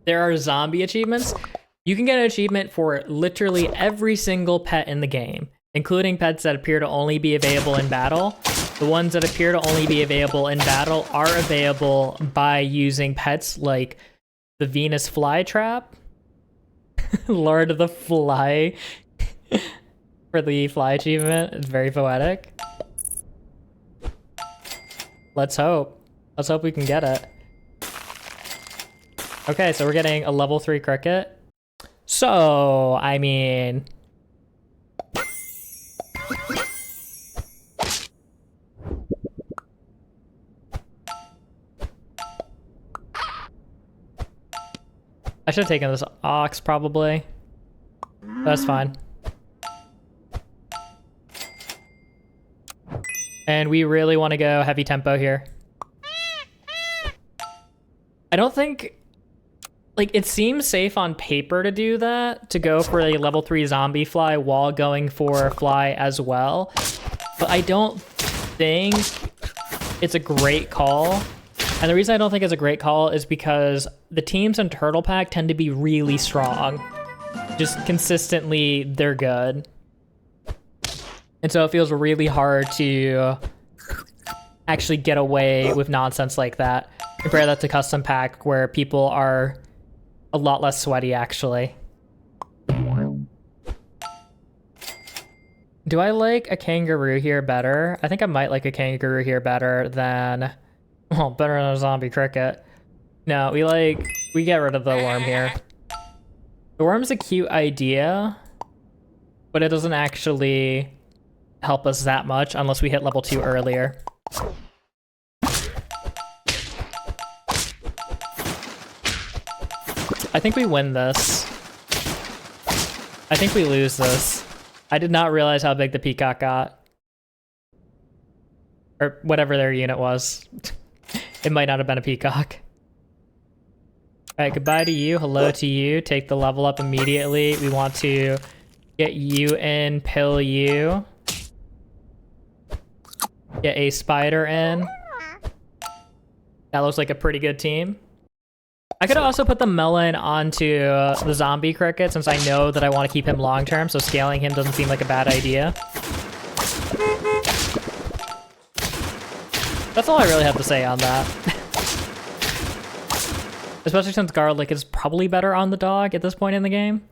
there are zombie achievements. You can get an achievement for literally every single pet in the game, including pets that appear to only be available in battle. The ones that appear to only be available in battle are available by using pets like the Venus flytrap, Lord of the Fly, for the fly achievement. It's very poetic. Let's hope. Let's hope we can get it. Okay, so we're getting a level 3 cricket. So, I mean... I should have taken this ox, probably. That's fine. And we really want to go heavy tempo here. I don't think... Like, it seems safe on paper to do that, to go for a level 3 zombie fly while going for fly as well. But I don't think it's a great call. And the reason I don't think it's a great call is because the teams in Turtle Pack tend to be really strong. Just consistently, they're good. And so it feels really hard to actually get away with nonsense like that. Compare that to Custom Pack, where people are a lot less sweaty, actually. Do I like a kangaroo here better? I think I might like a kangaroo here better than... Well, better than a zombie cricket. No, we get rid of the worm here. The worm's a cute idea, but it doesn't actually help us that much unless we hit level 2 earlier. I think we win this. I think we lose this. I did not realize how big the peacock got. Or whatever their unit was. It might not have been a peacock. Alright, goodbye to you, hello to you. Take the level up immediately. We want to get you in, pill you. Get a spider in. That looks like a pretty good team. I could also put the melon onto the zombie cricket since I know that I want to keep him long term, so scaling him doesn't seem like a bad idea. That's all I really have to say on that. Especially since garlic is probably better on the dog at this point in the game.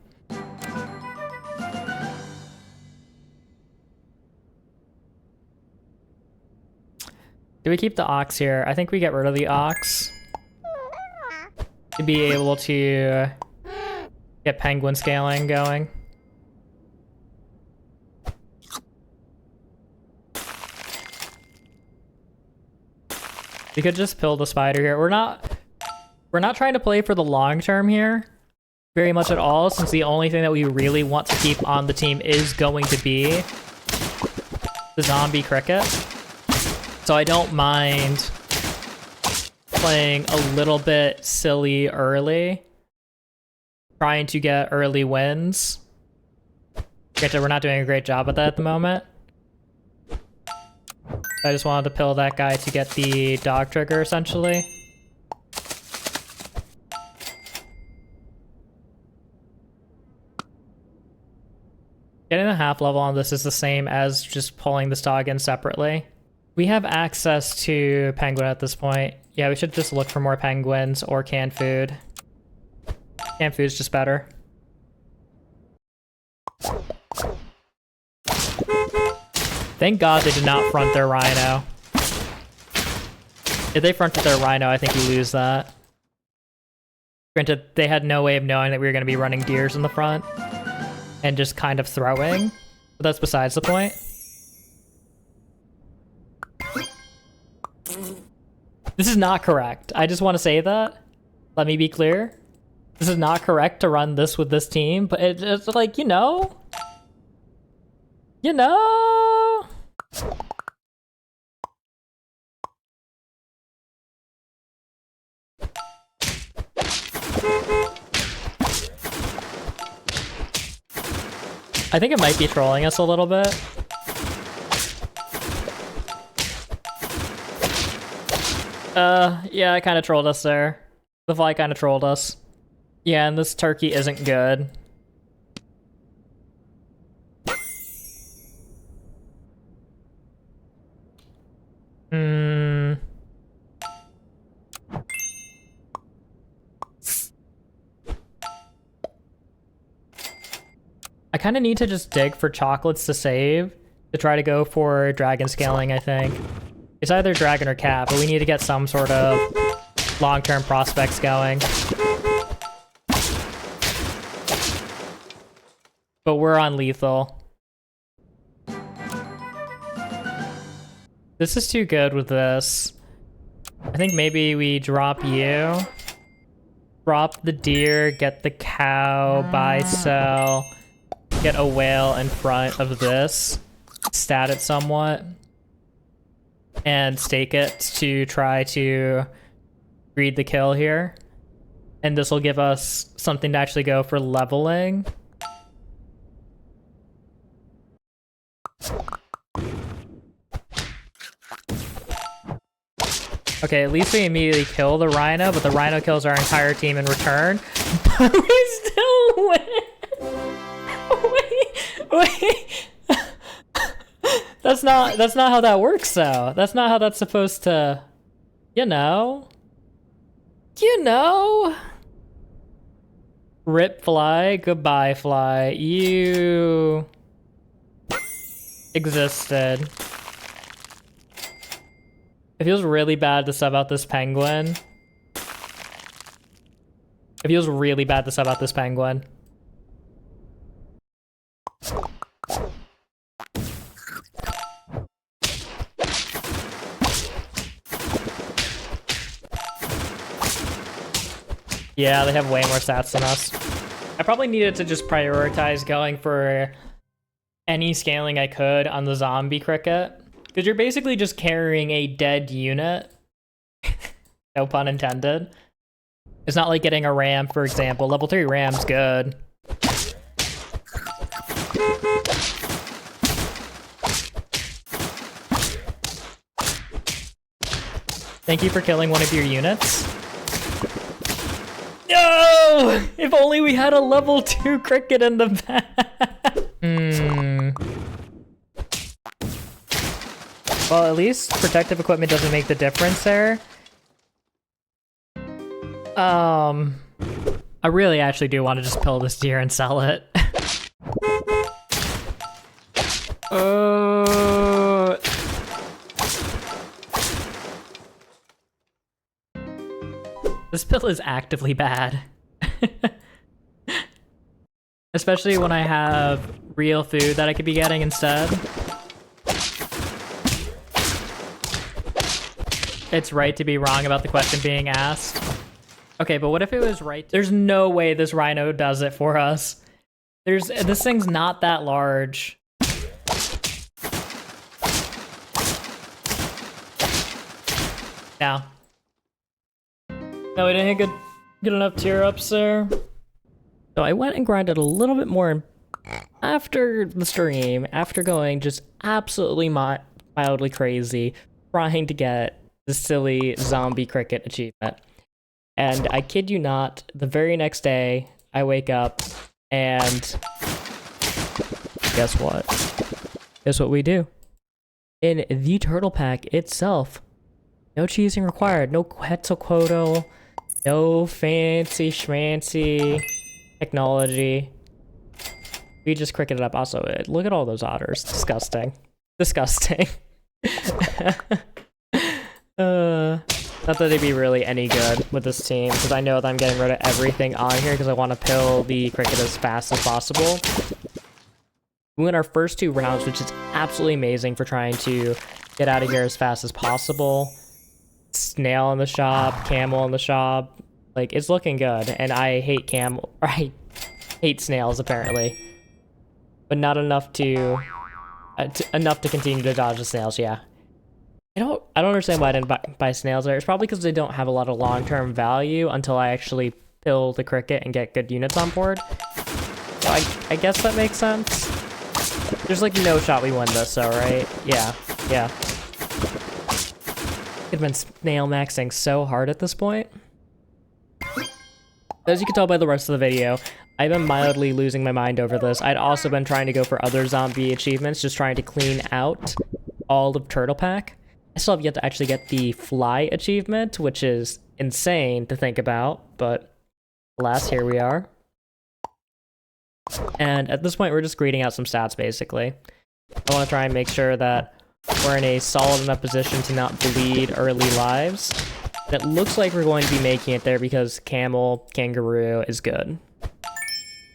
Do we keep the ox here? I think we get rid of the ox. To be able to get penguin scaling going. We could just pill the spider here. We're not trying to play for the long term here very much at all, since the only thing that we really want to keep on the team is going to be the zombie cricket. So I don't mind playing a little bit silly early, trying to get early wins. Granted, we're not doing a great job at that at the moment. I just wanted to pill that guy to get the dog trigger, essentially. Getting a half level on this is the same as just pulling this dog in separately. We have access to penguin at this point. Yeah, we should just look for more penguins or canned food. Canned food's just better. Thank God they did not front their rhino. If they fronted their rhino, I think we lose that. Granted, they had no way of knowing that we were going to be running deers in the front and just kind of throwing, but that's besides the point. This is not correct. I just want to say that. Let me be clear. This is not correct to run this with this team, but it's like, you know? You know? I think it might be trolling us a little bit. Yeah, it kind of trolled us there. The fly kind of trolled us. Yeah, and this turkey isn't good. I kind of need to just dig for chocolates to save to try to go for dragon scaling, I think. It's either dragon or cat, but we need to get some sort of long-term prospects going. But we're on lethal. This is too good with this. I think maybe we drop you. Drop the deer, get the cow, buy, sell. Get a whale in front of this. Stat it somewhat. And stake it to try to greed the kill here. And this will give us something to actually go for leveling. Okay, at least we immediately kill the rhino, but the rhino kills our entire team in return. But we still win! Wait. That's not how that works, though. That's not how that's supposed to... You know? Rip fly, goodbye fly. You... existed. It feels really bad to sub out this penguin. It feels really bad to sub out this penguin. Yeah, they have way more stats than us. I probably needed to just prioritize going for any scaling I could on the zombie cricket. Because you're basically just carrying a dead unit. No pun intended. It's not like getting a ram, for example. Level 3 ram's good. Thank you for killing one of your units. No! If only we had a level 2 cricket in the back. Well, at least protective equipment doesn't make the difference there. I really actually do want to just pill this deer and sell it. This pill is actively bad. Especially when I have real food that I could be getting instead. It's right to be wrong about the question being asked. Okay, but what if it was right? There's no way this rhino does it for us. This thing's not that large. No. No, we didn't get good enough tier ups there. So I went and grinded a little bit more after the stream, after going just absolutely mildly crazy, trying to get the silly zombie cricket achievement. And I kid you not, the very next day, I wake up and guess what? Guess what we do? In the turtle pack itself, no cheesing required, no Quetzalcoatl, no fancy schmancy technology. We just cricket it up. Also, look at all those otters. Disgusting. Disgusting. Not that they'd be really any good with this team, because I know that I'm getting rid of everything on here because I want to pill the cricket as fast as possible. We win our first 2 rounds, which is absolutely amazing for trying to get out of here as fast as possible. Snail in the shop, camel in the shop. Like, it's looking good, and I hate I hate snails, apparently. But not enough to continue to dodge the snails, yeah. I don't understand why I didn't buy snails there. It's probably because they don't have a lot of long-term value until I actually pill the cricket and get good units on board. So I guess that makes sense. There's like no shot we win this, though, right? Yeah. Could have been snail maxing so hard at this point. As you can tell by the rest of the video, I've been mildly losing my mind over this. I'd also been trying to go for other zombie achievements, just trying to clean out all of Turtle Pack. I still have yet to actually get the Fly achievement, which is insane to think about, but alas, here we are. And at this point, we're just grading out some stats, basically. I want to try and make sure that we're in a solid enough position to not bleed early lives. And it looks like we're going to be making it there because Camel, Kangaroo is good.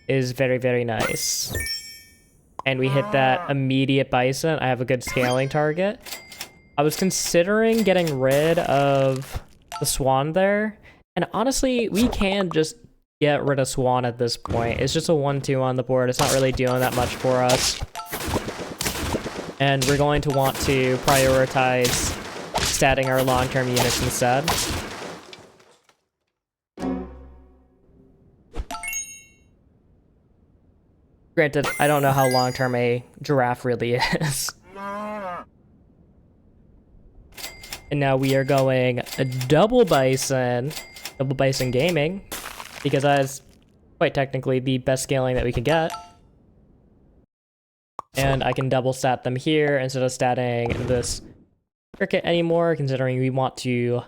Is very, very nice. And we hit that immediate Bison. I have a good scaling target. I was considering getting rid of the Swan there. And honestly, we can just get rid of Swan at this point. It's just a 1-2 on the board. It's not really doing that much for us. And we're going to want to prioritize statting our long-term units instead. Granted, I don't know how long-term a giraffe really is. And now we are going a double bison gaming, because that is quite technically the best scaling that we could get. And I can double stat them here instead of statting this cricket anymore, considering we want to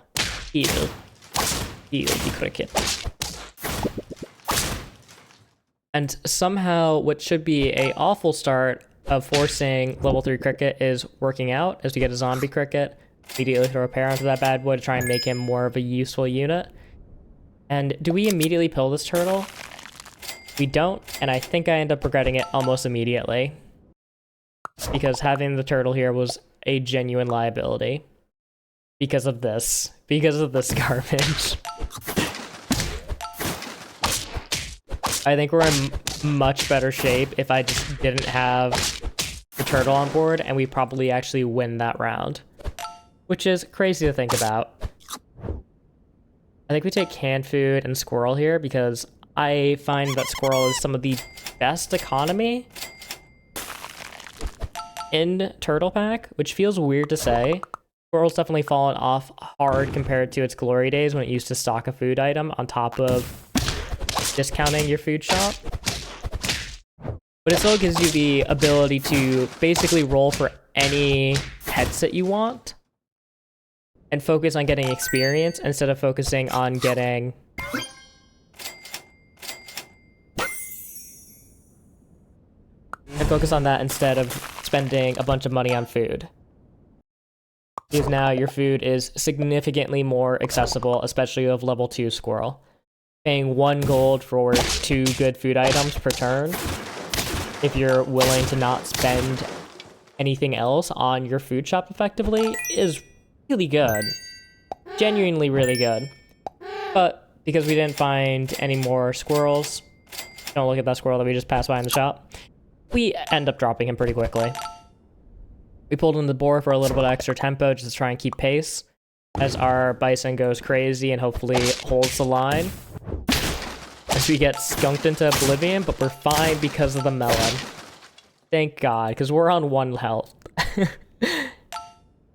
heal the cricket. And somehow what should be a awful start of forcing level 3 cricket is working out as we get a zombie cricket. Immediately throw a pair onto that bad boy to try and make him more of a useful unit. And do we immediately pill this turtle? We don't, and I think I end up regretting it almost immediately. Because having the turtle here was a genuine liability. Because of this garbage. I think we're in much better shape if I just didn't have the turtle on board, and we probably actually win that round. Which is crazy to think about. I think we take canned food and squirrel here because I find that squirrel is some of the best economy in Turtle Pack, which feels weird to say. Squirrel's definitely fallen off hard compared to its glory days when it used to stock a food item on top of discounting your food shop. But it still gives you the ability to basically roll for any pets that you want and focus on getting experience instead of focusing on getting focus on that instead of spending a bunch of money on food. Because now your food is significantly more accessible, especially with level 2 squirrel. Paying 1 gold for 2 good food items per turn, if you're willing to not spend anything else on your food shop effectively, is really good. Genuinely really good. But because we didn't find any more squirrels, don't look at that squirrel that we just passed by in the shop, we end up dropping him pretty quickly. We pulled in the boar for a little bit of extra tempo just to try and keep pace as our bison goes crazy and hopefully holds the line. As we get skunked into oblivion, but we're fine because of the melon. Thank God, because we're on 1 health.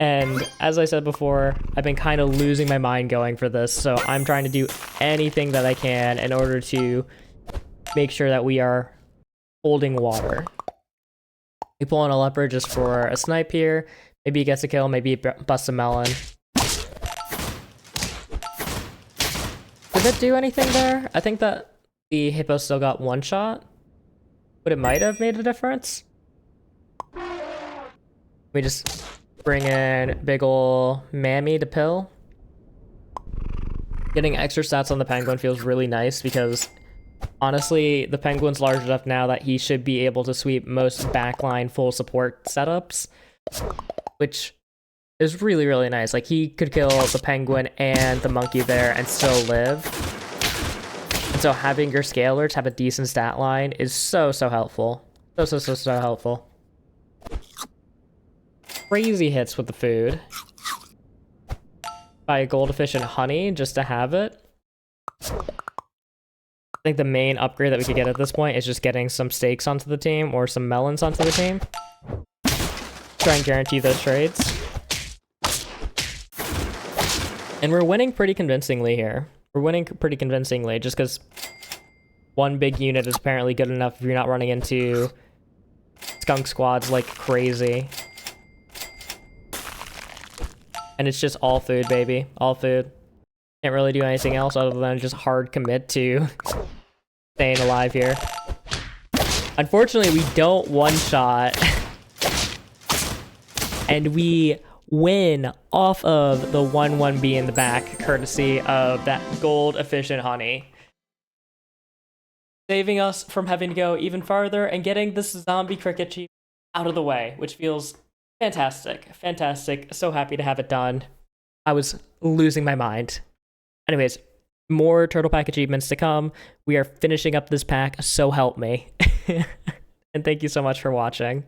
And as I said before, I've been kind of losing my mind going for this, so I'm trying to do anything that I can in order to make sure that we are holding water. We pull in a leopard just for a snipe here. Maybe he gets a kill, maybe he busts a melon. Did it do anything there? I think that the hippo still got 1 shot, but it might have made a difference. We just bring in big ol' Mammy to pill. Getting extra stats on the penguin feels really nice because honestly, the penguin's large enough now that he should be able to sweep most backline full support setups, which is really, really nice. Like, he could kill the penguin and the monkey there and still live. And so having your scalers have a decent stat line is so helpful. So helpful. Crazy hits with the food. Buy a gold efficient honey just to have it. I think the main upgrade that we could get at this point is just getting some steaks onto the team or some melons onto the team. Try and guarantee those trades. And we're winning pretty convincingly here. We're winning pretty convincingly, just because one big unit is apparently good enough if you're not running into skunk squads like crazy. And it's just all food, baby. All food. Can't really do anything else other than just hard commit to staying alive here. Unfortunately, we don't one-shot. And we win off of the 1-1B in the back, courtesy of that gold efficient honey. Saving us from having to go even farther and getting this zombie cricket chief out of the way, which feels fantastic. Fantastic. So happy to have it done. I was losing my mind. Anyways, more Turtle Pack achievements to come. We are finishing up this pack, so help me. And thank you so much for watching.